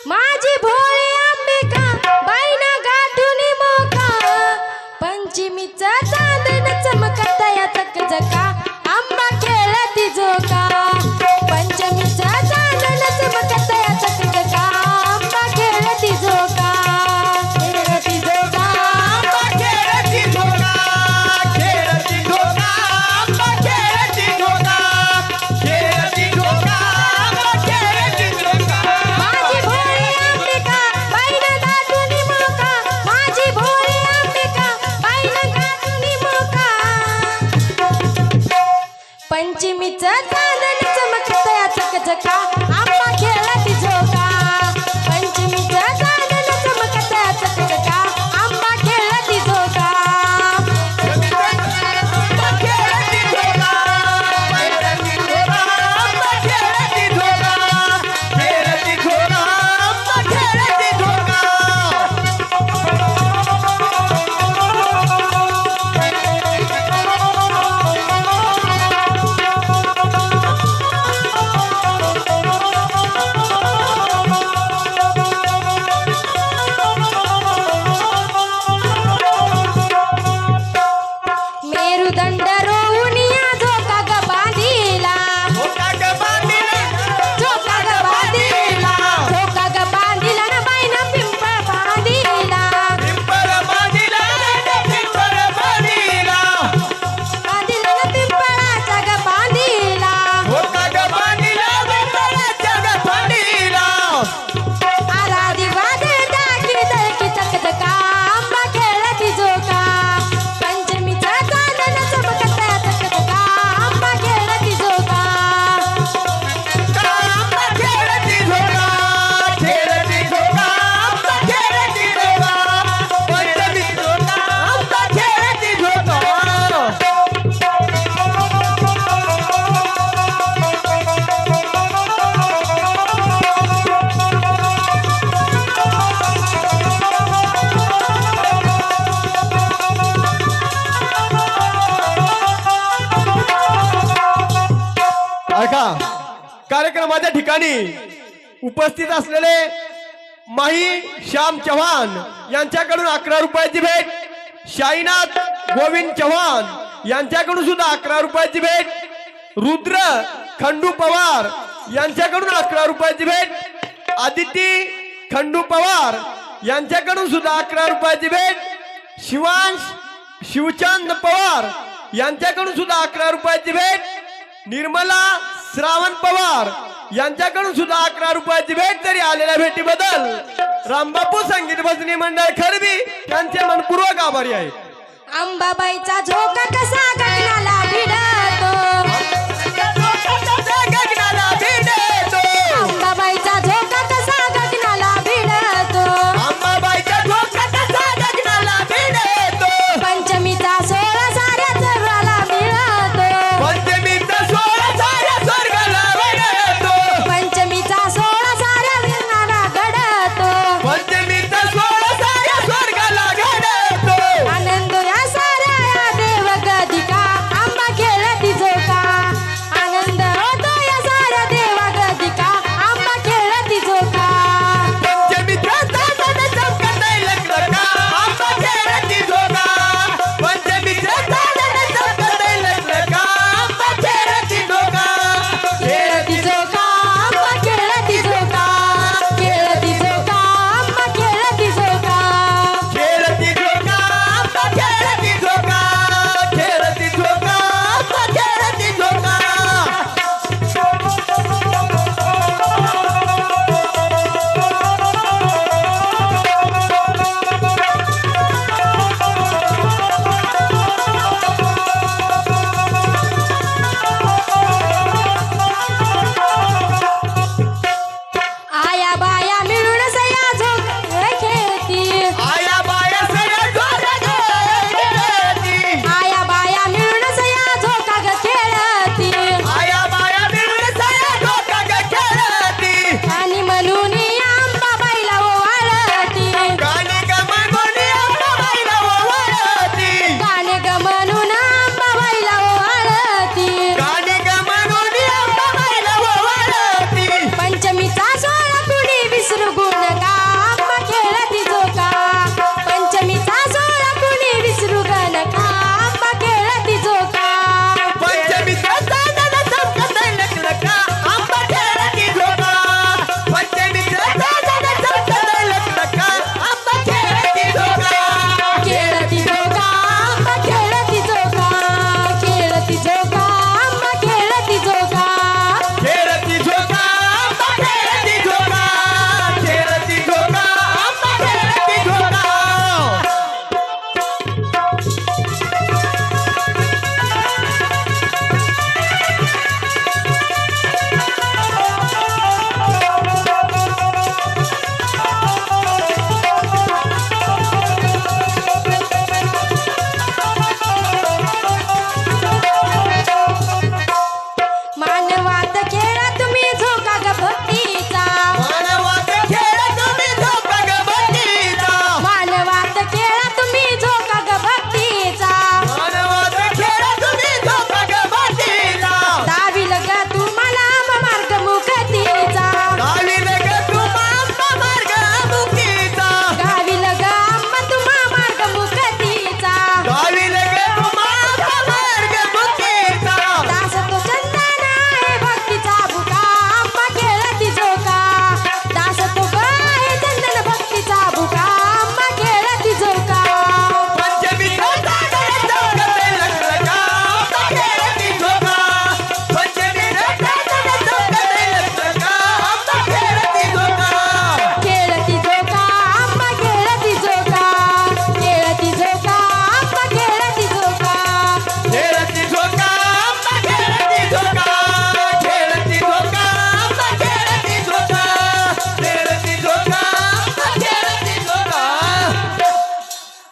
माझी भोळी अंबिका बाईना गाठुनी मोका पंचमीचा चांदण चमकत या चकचका आंबा खेळती झोका पंचमीचा चांदण चमकत या चकचका आंबा खेळती झोका खेळती झोका आंबा खेळती झोका खेळती झोका आंबा खेळती झोका खेळती झोका आंबा खेळती झोका माझी भोळी अंबिका बाईना गाठुनी मोका माझी भोळी अंबिका बाईना गाठुनी मोका पंचमीचा चांदण चमकत या चकचका आंबा खेळती झोका पंचमीचा चांदण चमकत या चकचका आंबा खेळती झोका आंबा खेळती झोका खेळती झोका आंबा खेळती झोका खेळती झोका आंबा खेळती झोका मेरुदंड रोवुनिया झोका ग बांधिला झोका ग बांधिला झोका ग बांधिला झोका ग बांधिला न बाईना पिंपळ बांधिला पिंपळ बांधिला पिंपळ बांधिला बांधिला न पिंपळाचा ग बांधिला झोका ग बांधिला पिंपळाच्या ग बांधिला आराधी वादळ टाकी दळकी चकचका आंबा खेळती झोका पंचमीचा चांदण चमकत या चकचका आंबा खेळती झोका आंबा खेळती झोका खेळती झोका आंबा खेळती झोका पंचमी झोका आंबा खेळती झोका ऐका कार्यक्रमाच्या ठिकाणी उपस्थित असलेले माही श्याम चव्हाण यांच्याकडून 11 रुपयाची भेट शाईनाथ गोविंद चव्हाण यांच्याकडून सुद्धा 11 रुपयाची भेट रुद्र खंडू पवार यांच्याकडून 11 रुपयाची भेट आदिती खंडू पवार यांच्याकडून सुद्धा 11 रुपयाची भेट शिवांश शिवचंद पवार यांच्याकडून सुद्धा 11 रुपयाची भेट निर्मला श्रावण पवार यांच्याकडून सुद्धा 11 रुपयाची भेट तरी आलेल्या भेटीबद्दल रामबापू संगीत भजनी मंडळ खरबी यांचे मनपूर्वक आभारी आहे. अंबाबाईचा झोका कसा गगनाला भिडतो गगनाला भिडतो अंबाबाईचा झोका कसा गगनाला भिडतो अंबाबाईचा झोका कसा गगनाला भिडतो पंचमीचा सोहळा साऱ्या जगाला मिळतो पंचमीचा सोहळा साऱ्या स्वर्गाला भिडतो पंचमीचा सोहळा साऱ्या विंगाला घडतो पंचमीचा सोहळा साऱ्या स्वर्गाला घडतो आनंद या साऱ्या या देवगधिका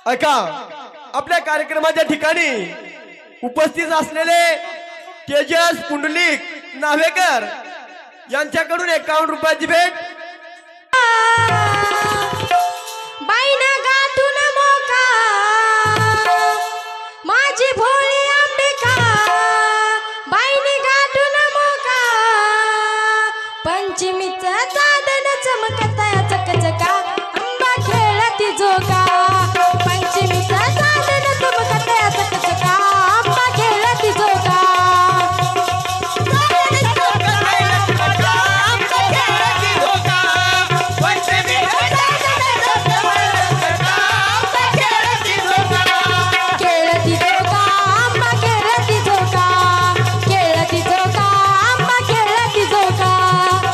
ऐका, आपल्या कार्यक्रमाच्या ठिकाणी उपस्थित असलेले तेजस पुंडलिक नावेकर यांच्याकडून 51 रुपयाची भेट. बाईना गाठून मोका माझी भोळी अंबिका, बाईने गाठून मोका पंचमीचा चांदन चमकता चकचका, अंबा खेळती झोका. पंचमीचा चांदन चमकता चकचका, अंबा खेळती झोका. खेळती झोका, अंबा खेळती झोका. खेळती झोका, अंबा खेळती झोका. खेळती झोका, अंबा खेळती झोका.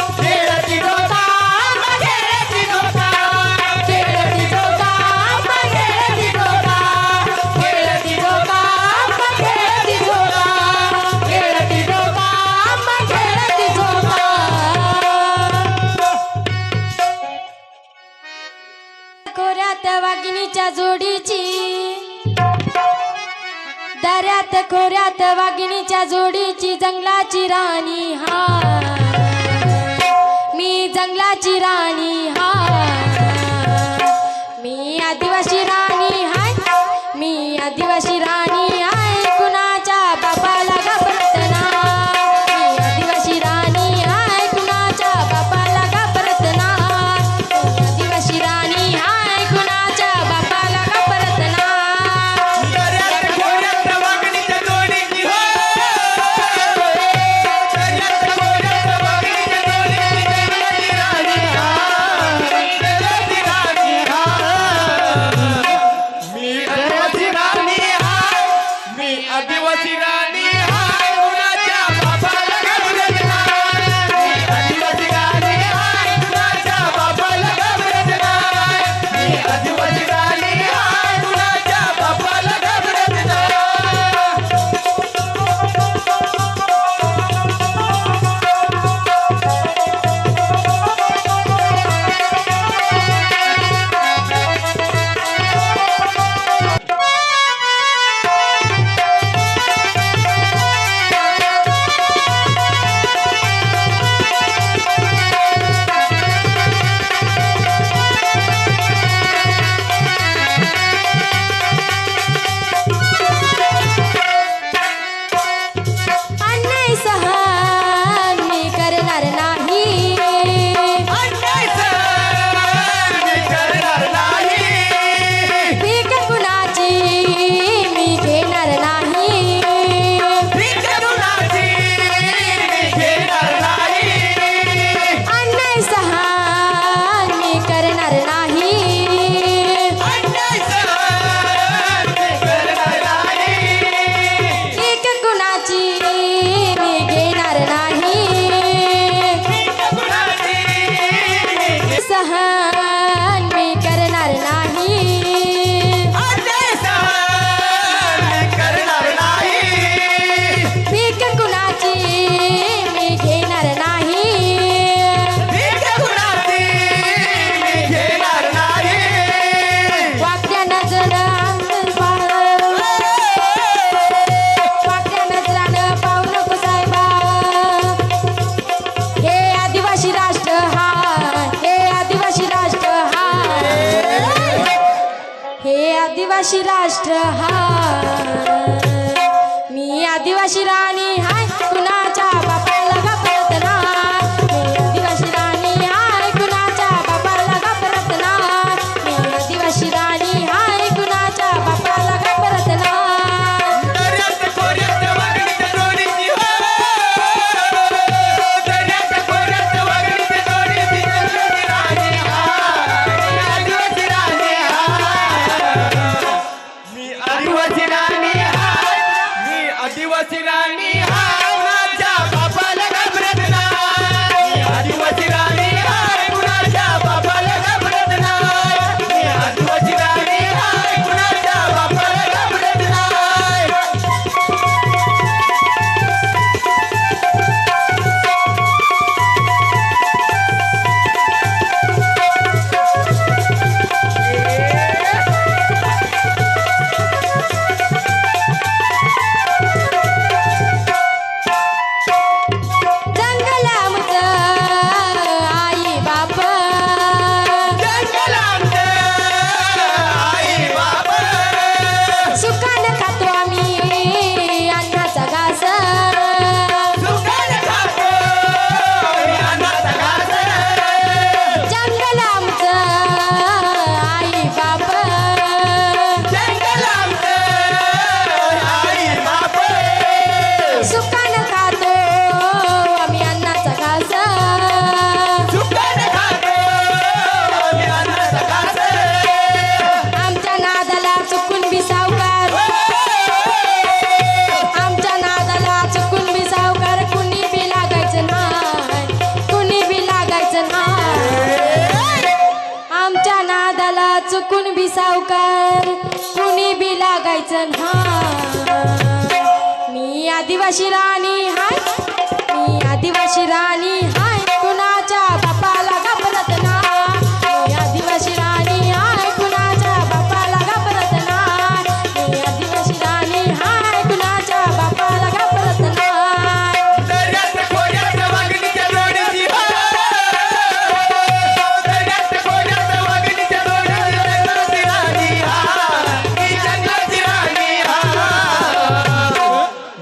खेळती झोका, अंबा खेळती झोका. खेळती झोका, अंबा खेळती झोका. खेळती झोका, अंबा खेळती झोका. खोऱ्यात वाघिणीच्या जोडीची, दऱ्यात खोऱ्यात वाघिणीच्या जोडीची जंगलाची राणी हा, मी जंगलाची राणी हा. मी आदिवासी राणी हाय, मी आदिवासी राणी हाय, कुणाच्या बापाला घाबरत नाही. मी आदिवासी राणी हाय, कुणाच्या बापाला घाबरत नाही. मी आदिवासी राणी हाय, कुणाच्या बापाला घाबरत नाही. दर्यात खोऱ्यात वाघिणीच्या जोडीची हो. दर्यात खोऱ्यात वाघिणीच्या जोडीची जंगलाची राणी हा, जंगलाची राणी हा. मी आदिवासी राणी हाय, मी आदिवासी राणी हाय, कुणाच्या बापाला घाबरत नाही. मी आदिवासी राणी हाय, कुणाच्या बापाला घाबरत नाही. मी आदिवासी राणी हाय, कुणाच्या बापाला घाबरत नाही. अन्याय सहन मी करणार नाही. अन्याय सहन मी करणार नाही. भीक कुणाची मी घेणार नाही. भीक कुणाची मी घेणार नाही. अन्याय सहन मी करणार नाही. अन्याय सहन मी करणार नाही. भीक कुणाची मी घेणार नाही. भीक कुणाची मी सहन मी करणार नाही. अन्याय सहन मी करणार नाही. भीक कुणाची मी घेणार नाही. भीक कुणाची मी घेणार नाही. वाकड्या नजरानं वाकड्या नजरानं पाहू नको साहेबा. हे आदिवासी राष्ट्र हा, हे आदिवासी राष्ट्र हा, हे आदिवासी राष्ट्र हा. मी आदिवासी राणी हाय, कुणाच्या बापाला घाबरत नाही. मी आदिवासी राणी हाय, कुणाच्या बापाला घाबरत नाही. मी आदिवासी राणी हाय, कुणाच्या बापाला घाबरत नाही. दर्यात खोऱ्यात वाघिणीच्या जोडीची हो. दर्यात खोऱ्यात वाघिणीच्या जोडीची जंगलाची राणी हाय, आदिवासी राणी हाय. मी आदिवासी राणी हाय, मी आदिवासी राणी हाय. चुकून बी सावकार कुणी बी लागायचं ना मी आदिवासी राणी हाय मी आदिवासी राणी हाय कुणाच्या बापाला घाबरत ना मी आदिवासी राणी हाय कुणाच्या बापाला घाबरत ना मी आदिवासी राणी हाय कुणाच्या बापाला घाबरत ना दर्यात खोऱ्यात वाघिणीच्या जोडीची दर्यात खोऱ्यात वाघिणीच्या जोडीची राणी मी जंगलाची राणी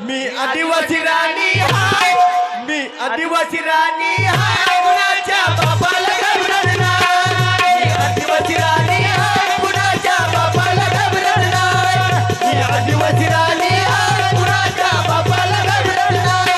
मी आदिवासी राणी हाय मी आदिवासी राणी हाय कुणाच्या बापाला घाबरत नाही मी आदिवासी राणी हाय कुणाच्या बापाला घाबरत नाही मी आदिवासी राणी हाय कुणाच्या बापाला घाबरत नाही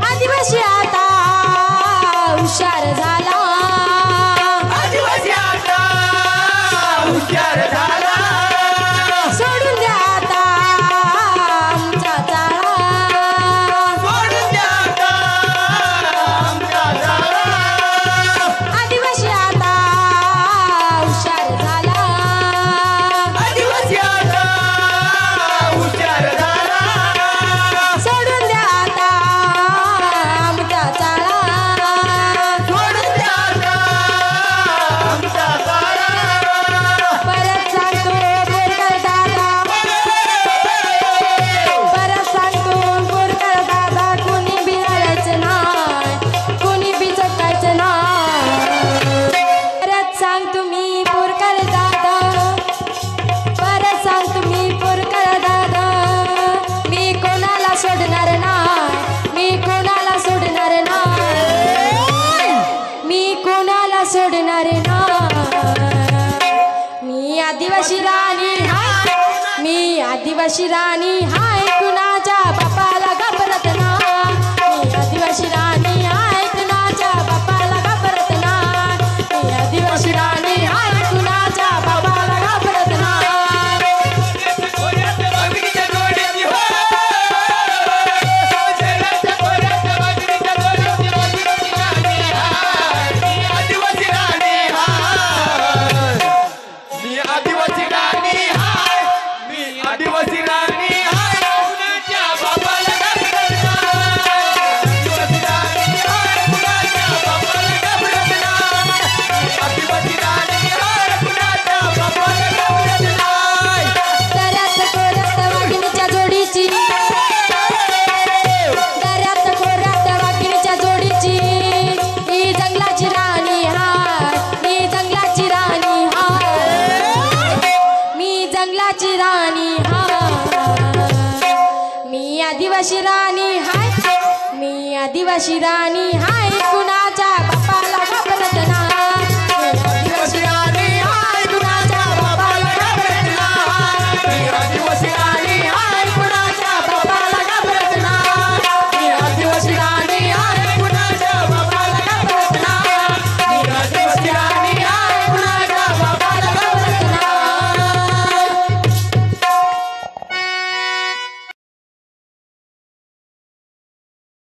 आदिवासी आता हुशार झाला आदिवासी आता हुशार झाला सोडून द्या आता आमचा चाळा सोडून द्या आता आमचा झाला आदिवासी आता हुशार झाला आदिवासी आता हुशार झाला सोडून द्या आता आमचा चाळा सोडून द्या आता आमचा झाला परत सांगतो बोरकर दादा परत सांगतो बोरकर दादा कोणी बी रडायचं नाही कोणी बी चकायचं नाही परत सांगतो मी बोरकर दादा परत सांगतो मी बोरकर दादा मी कोणाला सोडणार नाही मी कोणाला सोडणार नाही मी कोणाला सोडणार नाही मी आदिवासी राणी हाय मी आदिवासी राणी हाय कुणाच्या बापाला घाबरत ना मी आदिवासी राणी हाय कुणाच्या बापाला घाबरत ना मी आदिवासी राणी हाय कुणाच्या बापाला घाबरत ना खोऱ्यात वाघिणीच्या जोडीची हो दर्यात खोऱ्यात वाघिणीच्या जोडीची राणी हाय मी आदिवासी राणी हाय मी आदिवासी राणी हाय मी आदिवासी राणी हाय कुणाच्या बापाला घाबरत नाही आदिवासी राणी हाय कुणाच्या बापाला घाबरत नाही आदिवासी राणी हाय कुणाच्या बापाला घाबरत नाही दऱ्यात खोऱ्यात वाघिणीच्या जोडीची दऱ्यात खोऱ्यात वाघिणीच्या जोडीची ही जंगलाची राणी हाय मी जंगलाची राणी हाय मी जंगलाची राणी हाय मी आदिवासी राणी हाय मी आदिवासी राणी हाय कुणा